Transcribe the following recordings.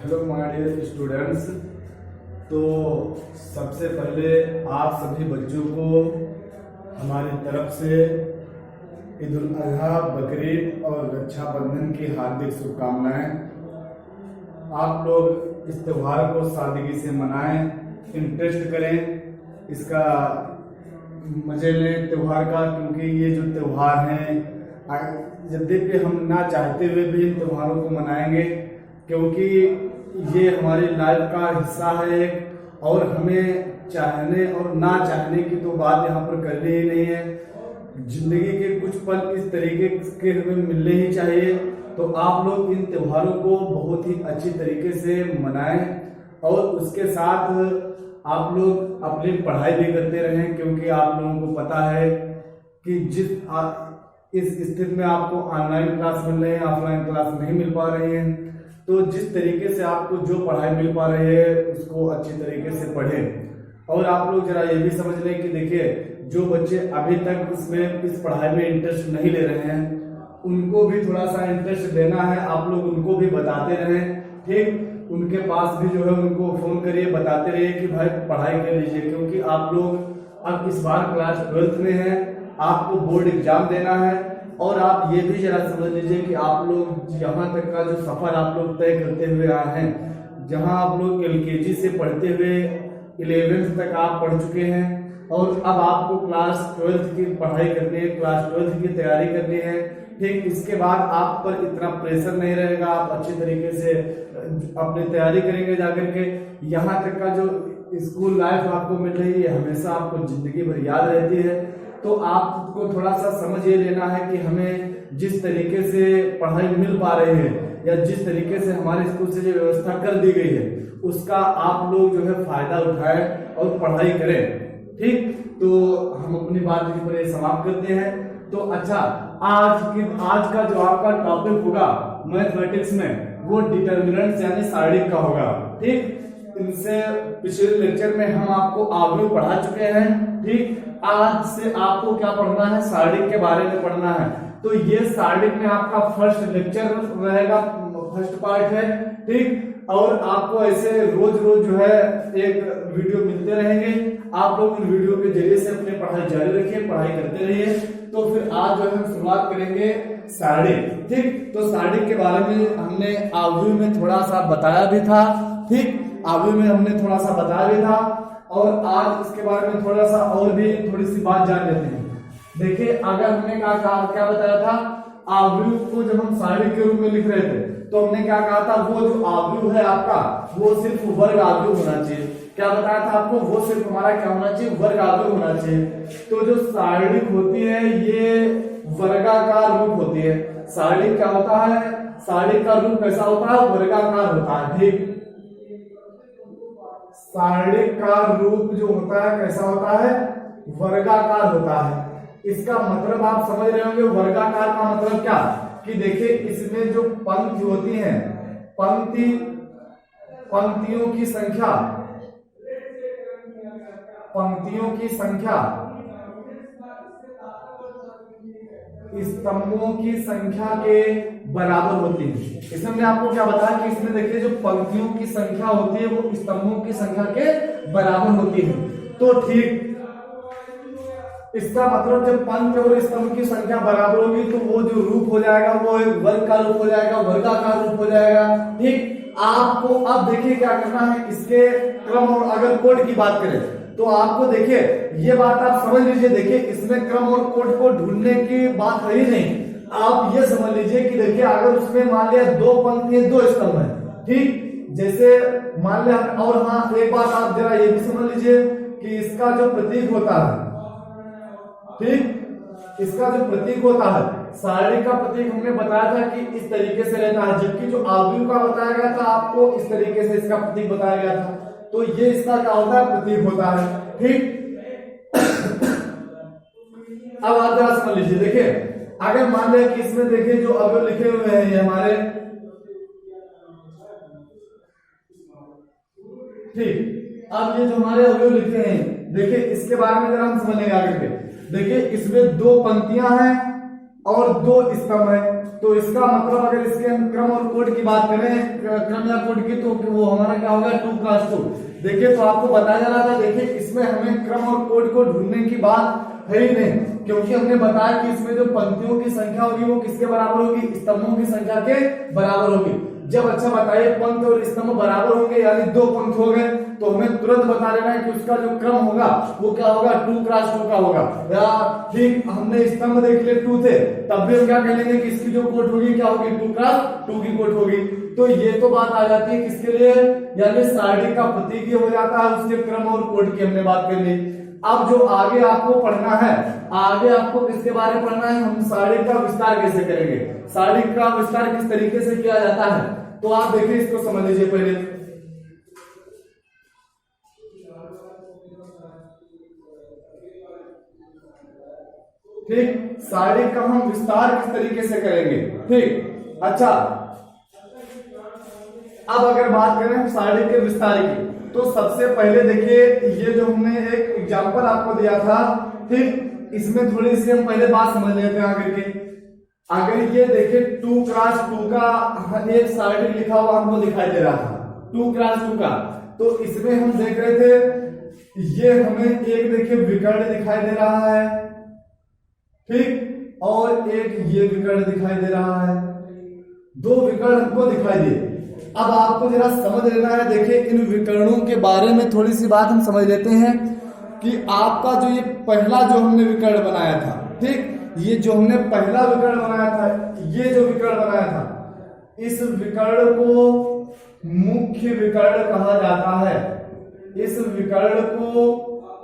Hello my dear students. तो सबसे पहले आप सभी बच्चों को हमारी तरफ से ईद उल अजहा, बकरीद और रक्षाबंधन की हार्दिक शुभकामनाएं। आप लोग इस त्यौहार को सादगी से मनाएं, इंटरेस्ट करें, इसका मजे लें त्यौहार का, क्योंकि ये जो त्यौहार हैं यद्यपि हम ना चाहते हुए भी इन त्यौहारों को मनाएंगे, क्योंकि ये हमारी लाइफ का हिस्सा है एक, और हमें चाहने और ना चाहने की तो बात यहाँ पर करनी ही नहीं है। जिंदगी के कुछ पल इस तरीके के हमें मिलने ही चाहिए। तो आप लोग इन त्योहारों को बहुत ही अच्छी तरीके से मनाएं और उसके साथ आप लोग अपनी पढ़ाई भी करते रहें, क्योंकि आप लोगों को पता है कि इस स्थिति में आपको ऑनलाइन क्लास मिल रही है, ऑफलाइन क्लास नहीं मिल पा रही है। तो जिस तरीके से आपको जो पढ़ाई मिल पा रही है उसको अच्छी तरीके से पढ़ें। और आप लोग जरा ये भी समझ लें कि देखिए, जो बच्चे अभी तक इस पढ़ाई में इंटरेस्ट नहीं ले रहे हैं उनको भी थोड़ा सा इंटरेस्ट लेना है। आप लोग उनको भी बताते रहें, ठीक, उनके पास भी जो है उनको फोन करिए, बताते रहिए कि भाई पढ़ाई कर लीजिए, क्योंकि आप लोग अब इस बार क्लास 12th में हैं, आपको बोर्ड एग्जाम देना है। और आप ये भी जरा समझ लीजिए कि आप लोग यहाँ तक का जो सफर आप लोग तय करते हुए आए हैं, जहाँ आप लोग LKG से पढ़ते हुए 11th तक आप पढ़ चुके हैं, और अब आपको क्लास 12th की पढ़ाई करनी है, क्लास 12th की तैयारी करनी है, ठीक। इसके बाद आप पर इतना प्रेशर नहीं रहेगा, आप अच्छी तरीके से अपनी तैयारी करेंगे जाकर के। यहाँ तक का जो स्कूल लाइफ आपको मिल रही है हमेशा आपको जिंदगी भर याद रहती है। तो आपको थोड़ा सा समझ ये लेना है कि हमें जिस तरीके से पढ़ाई मिल पा रही है या जिस तरीके से हमारे स्कूल से जो व्यवस्था कर दी गई है उसका आप लोग जो है फायदा उठाएं और पढ़ाई करें, ठीक। तो हम अपनी बात पर समाप्त करते हैं। तो अच्छा, आज का जो आपका टॉपिक होगा मैथमेटिक्स में वो डिटर्मिनेंट्स यानी सारणिक का होगा, ठीक। इनसे पिछले लेक्चर में हम आपको आव्यूह पढ़ा चुके हैं, ठीक। आज से आपको क्या पढ़ना है, सारणिक के बारे में पढ़ना है। तो ये सारणिक में आपका फर्स्ट लेक्चर रहेगा, फर्स्ट पार्ट है, ठीक। और आपको ऐसे रोज रोज जो है एक वीडियो मिलते रहेंगे। आप लोग इन वीडियो के जरिए से अपनी पढ़ाई जारी रखिए, पढ़ाई करते रहिए। तो फिर आज जो है हम शुरुआत करेंगे सारणिक, ठीक। तो सारणिक के बारे में हमने आव्यूह में थोड़ा सा बताया भी था, ठीक। आव्यूह में हमने थोड़ा सा बताया भी था, और आज इसके बारे में थोड़ा सा और भी थोड़ी सी बात जान लेते हैं। देखिए, अगर हमने क्या बताया था, आव्यूह को जब हम सारणिक के रूप में लिख रहे थे तो हमने क्या कहा था, वो जो आव्यूह है आपका वो सिर्फ वर्ग आव्यूह होना चाहिए। क्या बताया था आपको, वो सिर्फ हमारा क्या होना चाहिए, वर्ग आव्यूह होना चाहिए। तो जो सारणिक होती है ये वर्गाकार रूप होती है। सारणिक क्या होता है, सारणिक का रूप कैसा होता है, वर्गाकार होता है, ठीक। सारणिक का रूप जो होता है कैसा होता है, वर्गाकार होता है। इसका मतलब आप समझ रहे होंगे, वर्गाकार का मतलब क्या, कि देखिए इसमें जो पंक्ति होती हैं, पंक्तियों की संख्या स्तंभों की संख्या के बराबर होती है। इसमें मैंने आपको क्या बताया कि इसमें देखिए जो पंक्तियों की संख्या होती है वो स्तंभों की संख्या के बराबर होती है। तो ठीक, इसका मतलब जब पंक्ति और स्तंभ की संख्या बराबर होगी तो वो जो रूप हो जाएगा वो एक वर्ग का रूप हो जाएगा, वर्गाकार रूप हो जाएगा, ठीक। आपको अब देखिए क्या करना है, इसके क्रम और अगर कोड की बात करें तो आपको देखिए ये बात आप समझ लीजिए। देखिए इसमें क्रम और कोड को ढूंढने की बात है ही नहीं। आप ये समझ लीजिए कि देखिए अगर उसमें मान लिया 2 पंक्ति 2 स्तंभ है, ठीक, जैसे मान लिया। और हाँ, एक बात आप जरा ये भी समझ लीजिए कि इसका जो प्रतीक होता है, ठीक, इसका जो प्रतीक होता है, सारणिक का प्रतीक हमने बताया था कि इस तरीके से रहता है, जबकि जो आव्यूह का बताया गया था आपको इस तरीके से इसका प्रतीक बताया गया था। तो ये इसका क्या होता है, प्रतीक होता है, ठीक। अब आप जरा समझ लीजिए, देखिए अगर मान लिया कि इसमें देखिए जो अवयव लिखे हुए हैं ये हमारे, ठीक। अब ये जो हमारे अवयव लिखे हैं, देखिए इसके बारे में जरा हम समझ लेंगे आगे के। देखिए इसमें 2 पंक्तियां हैं और 2 स्तंभ है, तो इसका मतलब अगर इसके हम क्रम और कोड की बात करें, क्रम या कोड की, तो वो हमारा क्या होगा 2x2। देखिए तो आपको बताया जा रहा था, देखिए इसमें हमें क्रम और कोड को ढूंढने की बात है ही नहीं, क्योंकि हमने बताया कि इसमें जो पंक्तियों की संख्या होगी वो किसके बराबर होगी, स्तंभों की संख्या के बराबर होगी। जब अच्छा बताइए पंक्ति और स्तंभ बराबर होंगे यानी दो पंक्ति हो गए, तो हमें तुरंत बता लेना है कि उसका जो क्रम होगा वो क्या होगा 2x2 का होगा। या ठीक हमने स्तंभ देख लिए 2 थे, तब भी हम क्या कह लेंगे कि इसकी जो कोट होगी क्या होगी 2x2 की कोट होगी। तो ये तो बात आ जाती है किसके लिए, यानी सारणी का प्रतीक हो जाता है, उसके क्रम और कोट की हमने बात कर ली। अब जो आगे आपको पढ़ना है, आगे आपको किसके बारे में पढ़ना है, हम सारणी का विस्तार कैसे करेंगे, सारणी का विस्तार किस तरीके से किया जाता है। तो आप देखिए इसको समझ लीजिए पहले। ठीक, सारणी का हम विस्तार किस तरीके से करेंगे। ठीक, अच्छा अब अगर बात करें हम सारणी के विस्तार की, तो सबसे पहले देखिए ये जो हमने एक एग्जांपल आपको दिया था, ठीक, इसमें थोड़ी सी हम पहले बात समझ लेते हैं आगे की। अगर ये देखिए 2x2 का एक सारणी लिखा हुआ हमको दिखाई दे रहा था 2x2 का, तो इसमें हम देख रहे थे ये हमें एक देखिए विकर्ण दिखाई दे रहा है, ठीक, और एक ये विकर्ण दिखाई दे रहा है, दो विकर्ण हमको दिखाई दिए। अब आपको जरा समझ लेना है, देखिए इन विकर्णों के बारे में थोड़ी सी बात हम समझ लेते हैं कि आपका जो ये पहला जो हमने विकर्ण बनाया था, ठीक, ये जो हमने पहला विकर्ण बनाया था, ये जो विकर्ण बनाया था, इस विकर्ण को मुख्य विकर्ण कहा जाता है, इस विकर्ण को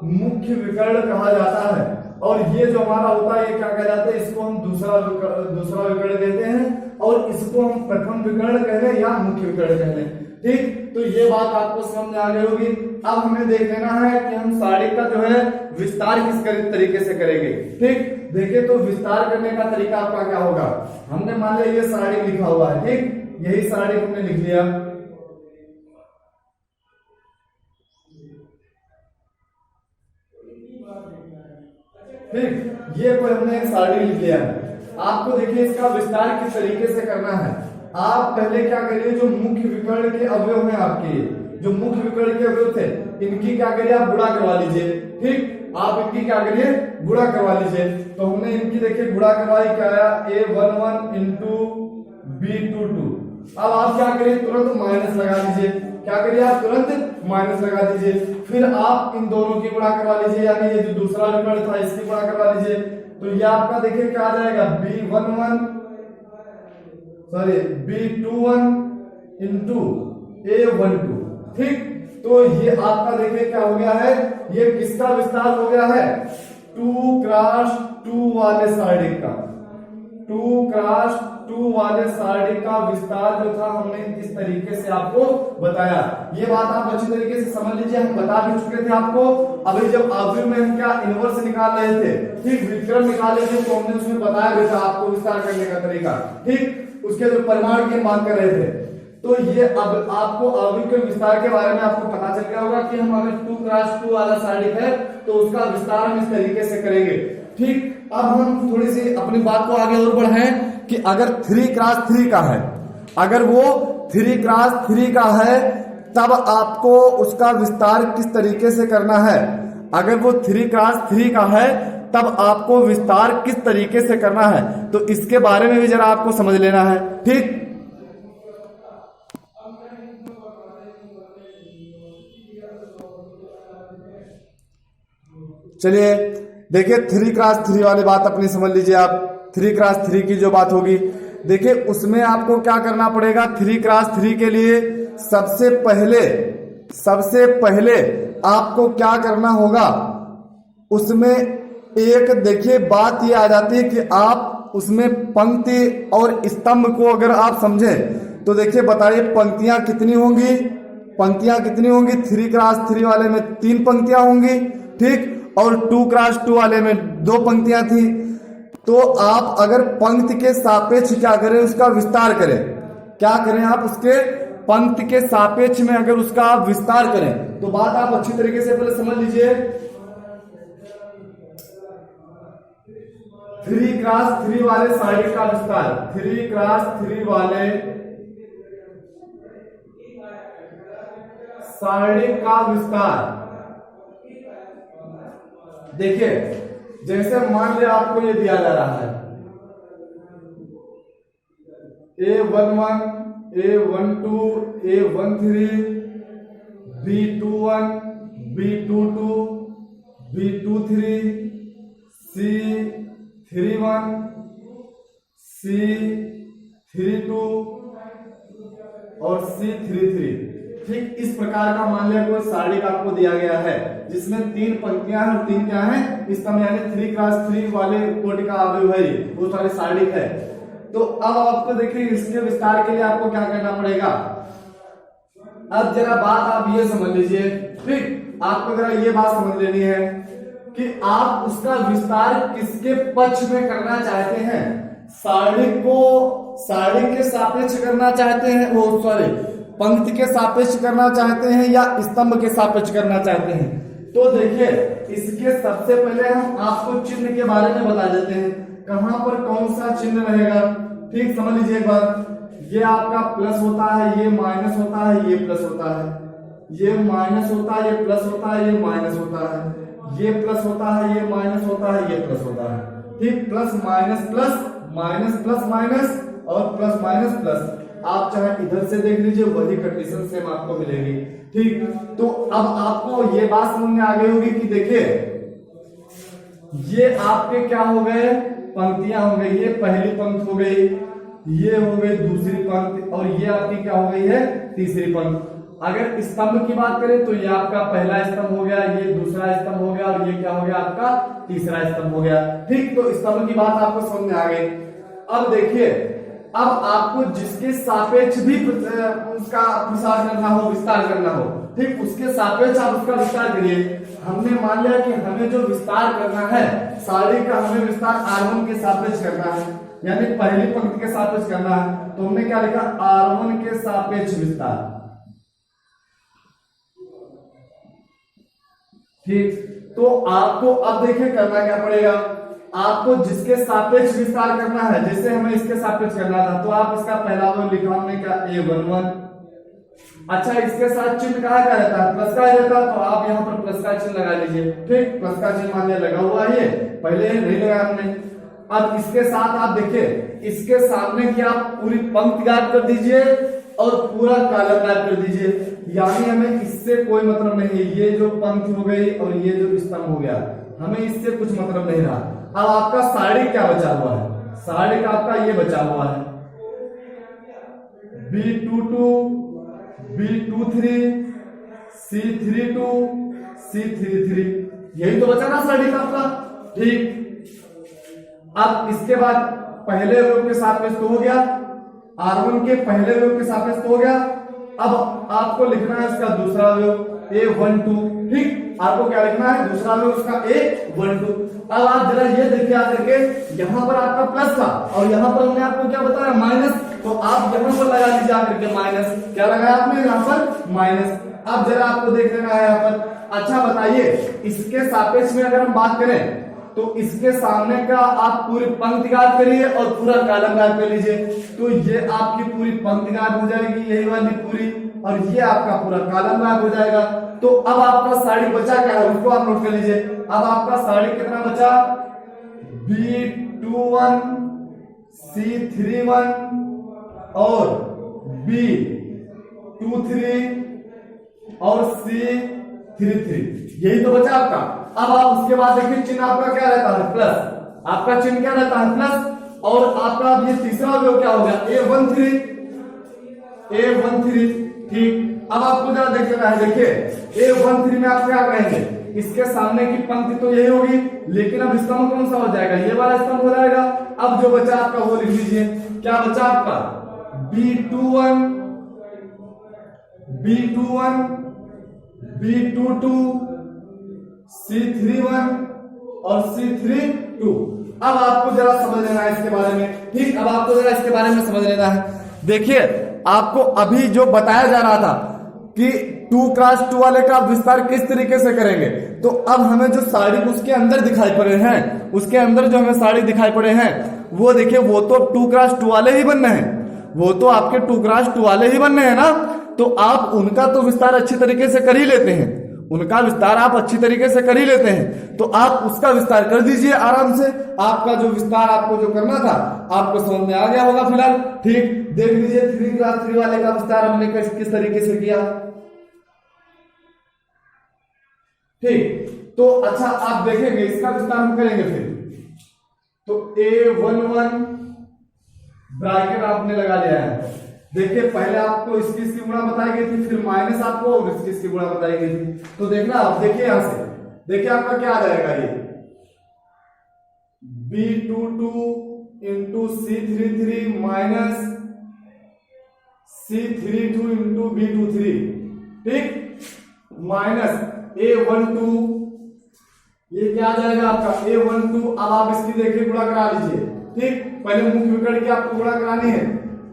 मुख्य विकर्ण कहा जाता है। और ये जो हमारा होता है ये क्या कह जाता है, इसको हम दूसरा विकर्ण कहते हैं, और इसको हम प्रथम विकर्ण कह लें या मुख्य विकर्ण कह लें। ठीक, तो ये बात आपको समझ में आ गई होगी। अब हमें देख लेना है कि हम सारणी का जो है विस्तार किस तरीके से करेंगे। ठीक, देखिए तो विस्तार करने का तरीका आपका क्या होगा, हमने मान लिया ये सारणी लिखा हुआ है, ठीक, यही सारणी हमने लिख लिया, ठीक, ये कोई हमने एक सारणी लिख लिया है। आपको देखिए इसका विस्तार किस तरीके से करना है। आप पहले क्या करिए, जो मुख्य विकर्ण के अवयव हैं आपके, जो मुख्य विकर्ण के अवयव थे, इनकी क्या करिए आप गुणा करवा लीजिए। ठीक, आप इनकी क्या करिए गुणा करवा लीजिए। तो हमने इनकी देखिए गुणा करवाई, क्या आया A11 इंटू B22। अब आप क्या करिए तुरंत माइनस लगा लीजिए, क्या करिए आप तुरंत माइनस लगा दीजिए। फिर आप इन दोनों की गुणा करवा लीजिए, यानी ये जो दूसरा विकर्ण था इसकी गुणा करवा लीजिए। तो ये आपका देखिए क्या आ जाएगा B21 इंटू A12। ठीक, तो ये आपका देखिए क्या हो गया है, ये किसका विस्तार हो गया है 2x2 वाले सारणी का, 2x2 वाले सारणी का विस्तार जो था हमने इस तरीके से आपको बताया। ये बात आप अच्छी तरीके से समझ लीजिए, हम बता भी चुके थे आपको। अभी जब अवयव में हम क्या इनवर्स निकाल रहे थे, ठीक, व्युत्क्रम निकाले थे, तो हमने उसमें बताया भी था आपको विस्तार करने का तरीका। ठीक, उसके जो परिमाण की बात कर रहे थे, तो ये अब आपको अवयव के विस्तार के बारे में आपको पता चल गया होगा कि हम अगर 2x2 वाला सारणी है तो उसका विस्तार हम इस तरीके से करेंगे। ठीक, अब हम थोड़ी सी अपनी बात को आगे और बढ़ाएं कि अगर 3x3 का है, अगर वो 3x3 का है तब आपको उसका विस्तार किस तरीके से करना है। अगर वो 3x3 का है तब आपको विस्तार किस तरीके से करना है, तो इसके बारे में भी जरा आपको समझ लेना है। ठीक, चलिए देखिए 3x3 वाली बात अपनी समझ लीजिए आप। 3x3 की जो बात होगी, देखिए उसमें आपको क्या करना पड़ेगा। 3x3 के लिए सबसे पहले आपको क्या करना होगा, उसमें एक देखिए बात ये आ जाती है कि आप उसमें पंक्ति और स्तंभ को अगर आप समझें तो देखिए बताइए पंक्तियां कितनी होंगी, पंक्तियां कितनी होंगी। 3x3 वाले में 3 पंक्तियां होंगी, ठीक, और 2x2 वाले में 2 पंक्तियां थी। तो आप अगर पंक्ति के सापेक्ष क्या करें, उसका विस्तार करें, क्या करें आप उसके पंक्ति के सापेक्ष में अगर उसका आप विस्तार करें, तो बात आप अच्छी तरीके से पहले समझ लीजिए। 3x3 वाले साड़ी का विस्तार, 3x3 वाले साड़ी का विस्तार। देखिए जैसे मान लिया आपको ये दिया जा रहा है A11, A12, A13, B21, B22, B23, C31, C32 और C33। ठीक इस प्रकार का मान लिया कोई साड़ी का आपको दिया गया है जिसमें 3 पंक्तियां हैं और 3 क्या हैं स्तंभ, यानी 3x3 वाले कोटि का अवयव है, वो सारी साड़ी है। तो अब आपको देखिए इसके विस्तार के लिए आपको क्या करना पड़ेगा। अब जरा बात आप ये समझ लीजिए, ठीक आपको जरा ये बात समझ लेनी है कि आप उसका विस्तार किसके पक्ष में करना चाहते हैं। साड़ी के सापेक्ष करना चाहते हैं, वो सॉरी पंक्ति के सापेक्ष करना चाहते हैं या स्तंभ के सापेक्ष करना चाहते हैं। तो देखिए इसके सबसे पहले हम आपको चिन्ह के बारे में बता देते हैं, कहां पर कौन सा चिन्ह रहेगा। ठीक समझ लीजिए एक बार, ये आपका प्लस होता है, ये माइनस होता है, ये प्लस होता है, ये माइनस होता है, ये प्लस होता है, ये माइनस होता है, ये प्लस होता है, ये माइनस होता है, ये प्लस होता है। ठीक plus minus plus minus plus minus और प्लस माइनस प्लस। आप चाहे इधर से देख लीजिए, वही कंडीशन सेम आपको मिलेगी। ठीक तो अब आपको ये बात समझ में आ गई होगी कि देखिए ये आपके क्या हो गए, पंक्तियां हो गई। ये पहली पंक्ति हो गई, ये हो गई दूसरी पंक्ति और ये आपकी क्या हो गई है, तीसरी पंक्ति। अगर स्तंभ की बात करें तो ये आपका पहला स्तंभ हो गया, ये दूसरा स्तंभ हो गया और ये क्या हो गया आपका तीसरा स्तंभ हो गया। ठीक तो स्तंभ की बात आपको समझ में आ गई। अब देखिए अब आपको जिसके सापेक्ष भी उसका प्रसार करना हो, विस्तार करना हो, ठीक उसके सापेक्ष आप उसका विस्तार करिए। हमने मान लिया कि हमें जो विस्तार करना है साड़ी का, हमें विस्तार R1 के सापेक्ष करना है, यानी पहली पंक्ति के सापेक्ष करना है। तो हमने क्या लिखा, R1 के सापेक्ष विस्तार। ठीक तो आपको अब देखिए करना क्या पड़ेगा, आपको जिसके सापेक्ष विस्तार करना है, जैसे हमें इसके सापेक्ष करना था तो आप इसका पहला वो लिखा हमने क्या A11। अच्छा इसके साथ चिन्ह कहा क्या रहता है, प्लस का रहता है, तो आप यहाँ पर प्लस का चिन्ह लगा लीजिए। ठीक प्लस का चिन्ह मान लिया लगा हुआ है, पहले नहीं लगाया हमने। अब इसके साथ आप देखिए इसके सामने की आप पूरी पंक्ति गायब कर दीजिए और पूरा कॉलम गायब कर दीजिए, यानी हमें इससे कोई मतलब नहीं है। ये जो पंक्ति हो गई और ये जो स्तंभ हो गया, हमें इससे कुछ मतलब नहीं रहा। अब आपका साड़ी क्या बचा हुआ है, साड़ी का आपका ये बचा हुआ है B22, B23, C32, C33, यही तो बचा ना साड़ी का आपका। ठीक अब इसके बाद पहले अवयव के सापेक्ष तो हो गया, R1 के पहले अवयव के सापेक्ष तो हो गया। अब आपको लिखना है इसका दूसरा अवयव A12। ठीक आपको क्या लिखना है, दूसरा अवयव उसका A12। अब आप जरा ये देखिए आकर के, यहाँ पर आपका प्लस था और यहाँ पर हमने आपको क्या बताया माइनस, तो आप यहाँ पर लगा लीजिए आकर के माइनस। क्या लगाया आपने यहाँ पर माइनस। अब जरा आपको देख लेना है यहाँ पर। अच्छा बताइए इसके सापेक्ष में अगर हम बात करें तो इसके सामने का आप पूरी पंक्ति गायब करिए और पूरा कॉलम गायब कर लीजिए, तो ये आपकी पूरी पंक्ति गायब हो जाएगी, यही वाली पूरी, और ये आपका पूरा कॉलम गायब हो जाएगा। तो अब आपका साड़ी बचा क्या है उसको आप नोट कर लीजिए। अब आपका साड़ी कितना बचा, B21, C31 और B23 और C33, यही तो बचा आपका। अब आप उसके बाद देखिए चिन्ह आपका क्या रहता है, प्लस। आपका चिन्ह क्या रहता है, प्लस। और आपका ये तीसरा अवयव क्या हो गया, A13। ठीक अब आपको जरा देख लेना है, देखिए A13 में आप क्या कहेंगे, इसके सामने की पंक्ति तो यही होगी, लेकिन अब स्तंभ कौन सा हो जाएगा, ये वाला स्तंभ हो जाएगा। अब जो बचा आपका वो लिख लीजिए, क्या बचा आपका B21, B22, C31 और C32। अब आपको जरा समझ लेना है इसके बारे में। ठीक अब आपको जरा इसके बारे में समझ लेना है। देखिए आपको अभी जो बताया जा रहा था कि 2x2 वाले का विस्तार किस तरीके से करेंगे। तो अब हमें जो साड़ी उसके अंदर दिखाई पड़े हैं, उसके अंदर जो हमें साड़ी दिखाई पड़े हैं वो देखिए, वो तो 2x2 वाले ही बनने हैं, वो तो आपके 2x2 वाले ही बनने हैं ना। तो आप उनका तो विस्तार अच्छी तरीके से कर ही लेते हैं, उनका विस्तार आप अच्छी तरीके से कर ही लेते हैं, तो आप उसका विस्तार कर दीजिए आराम से। आपका जो विस्तार आपको जो करना था आपको समझ में आ गया होगा फिलहाल। ठीक, देख लीजिए 3x3 वाले का विस्तार हमने किस तरीके से किया। ठीक, तो अच्छा आप देखेंगे इसका विस्तार हम करेंगे फिर। तो A11 ब्रैकेट आपने लगा लिया है। देखिए पहले आपको इसकी गुणा बताई गई थी, फिर माइनस आपको और इसकी गुणा बताई गई थी। तो देखना आप देखिए यहां से, देखिए आपका क्या आ जाएगा, ये B22 into C33 minus C32 into B23। ठीक, माइनस A12, ये क्या आ जाएगा आपका A12। अब आप इसकी देखिए गुणा करा लीजिए। ठीक, पहले मुख्य विकर्ण की आपको गुणा करानी है,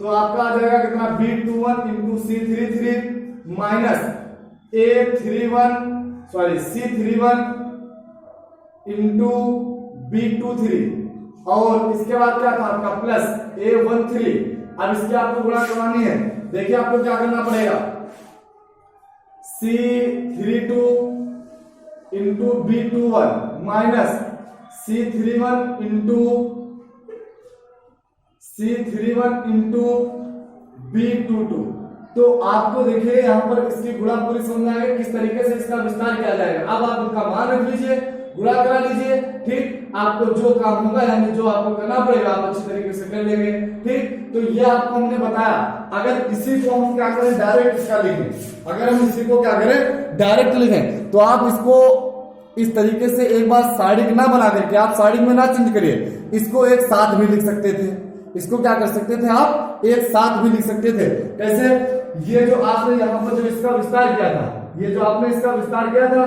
तो आपका आ जाएगा कितना B21 into C33 minus C31 into B23, और इसके बाद क्या था आपका प्लस A13। अब इसकी आपको गुणा करवानी है, देखिए आपको क्या करना पड़ेगा, C32 into B21 minus C31 into B22। तो आपको देखिए यहाँ पर इसकी गुणा पूरी समझ में आएगी किस तरीके से इसका विस्तार किया जाएगा। अब आप उनका मान रख लीजिए, गुणा करा लीजिए। ठीक, आपको जो काम होगा यानी जो आपको करना पड़ेगा आप अच्छी तरीके से कर लेंगे। ठीक, तो ये आपको हमने बताया। अगर इसी को हम क्या करें, डायरेक्ट इसका लिखें, अगर हम इसी को क्या करें डायरेक्ट लिखें, तो आप इसको इस तरीके से एक बार साड़ी ना बना करके आप साड़ी में ना चेंज करिए, इसको एक साथ भी लिख सकते थे। इसको क्या कर सकते थे आप, एक साथ भी लिख सकते थे। कैसे, ये जो आपने यहाँ पर जो इसका विस्तार किया था, ये जो आपने इसका विस्तार किया था,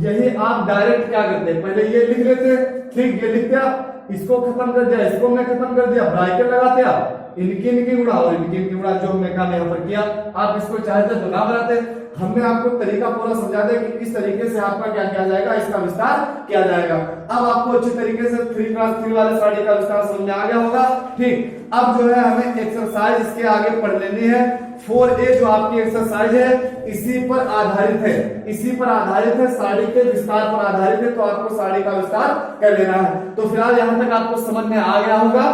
यही आप डायरेक्ट क्या करते हैं, पहले ये लिख लेते। ठीक, ये लिखते आप, इसको खत्म कर दिया, इसको हमने खत्म कर दिया, ब्रैकेट लगाते आप, इनकी गुणा और इनकी गुणा जो हमने काम यहाँ पर किया। आप इसको चाहते तो ना बनाते, हमने आपको तरीका पूरा समझा दिया कि इस तरीके से आपका क्या किया जाएगा, इसका विस्तार किया जाएगा। अब आपको अच्छी तरीके से 3x3 वाले साड़ी का विस्तार समझ में आ गया होगा। ठीक, अब जो है हमें एक्सरसाइज इसके आगे पढ़ लेनी है। 4A जो आपकी एक्सरसाइज है इसी पर आधारित है, इसी पर आधारित है, साड़ी के विस्तार पर आधारित है। तो आपको साड़ी का विस्तार कर लेना है। तो फिलहाल यहां तक आपको समझ में आ गया होगा।